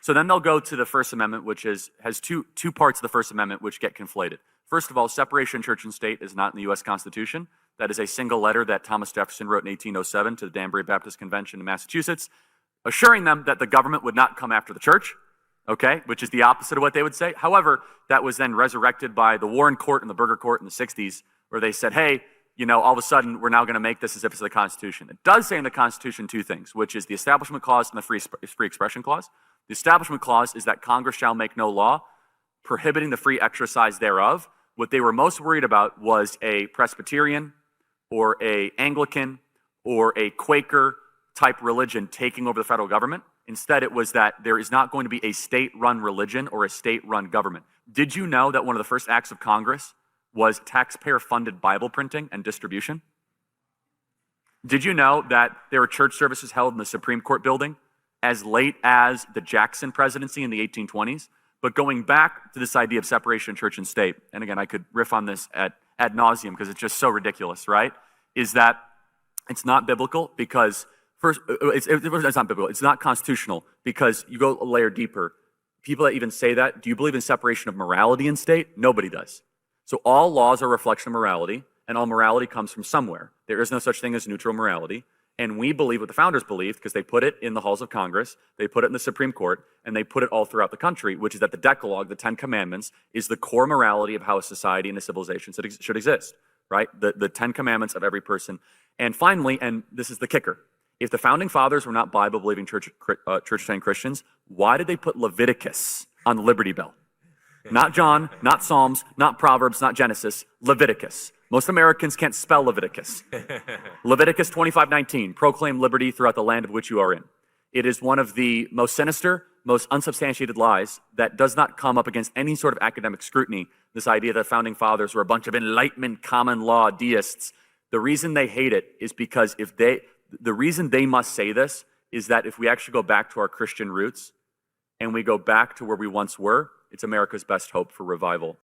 So then they'll go to the First Amendment, which has two parts of the First Amendment which get conflated. First of all, separation of church and state is not in the U.S. Constitution. That is a single letter that Thomas Jefferson wrote in 1807 to the Danbury Baptist Convention in Massachusetts, assuring them that the government would not come after the church, okay, which is the opposite of what they would say. However, that was then resurrected by the Warren Court and the Burger Court in the 60s, where they said, hey, all of a sudden, we're now going to make this as if it's the Constitution. It does say in the Constitution two things, which is the Establishment Clause and the Free Expression Clause. The Establishment Clause is that Congress shall make no law prohibiting the free exercise thereof. What they were most worried about was a Presbyterian or a Anglican or a Quaker type religion taking over the federal government. Instead, it was that there is not going to be a state-run religion or a state-run government. Did you know that one of the first acts of Congress was taxpayer-funded Bible printing and distribution? Did you know that there were church services held in the Supreme Court building as late as the Jackson presidency in the 1820s? But going back to this idea of separation of church and state, and again, I could riff on this ad nauseum because it's just so ridiculous, right? Is that it's not biblical because, first, it's not biblical. It's not constitutional because you go a layer deeper. People that even say that, do you believe in separation of morality and state? Nobody does. So all laws are a reflection of morality, and all morality comes from somewhere. There is no such thing as neutral morality. And we believe what the founders believed because they put it in the halls of Congress, they put it in the Supreme Court, and they put it all throughout the country, which is that the Decalogue, the Ten Commandments, is the core morality of how a society and a civilization should exist, right? The Ten Commandments of every person. And finally, and this is the kicker, if the founding fathers were not Bible-believing church-trained Christians, why did they put Leviticus on the Liberty Bell? Not John, not Psalms, not Proverbs, not Genesis, Leviticus. Most Americans can't spell Leviticus. Leviticus 25:19, proclaim liberty throughout the land of which you are in. It is one of the most sinister, most unsubstantiated lies that does not come up against any sort of academic scrutiny. This idea that founding fathers were a bunch of Enlightenment common law deists. The reason they hate it is because the reason they must say this is that if we actually go back to our Christian roots and we go back to where we once were, it's America's best hope for revival.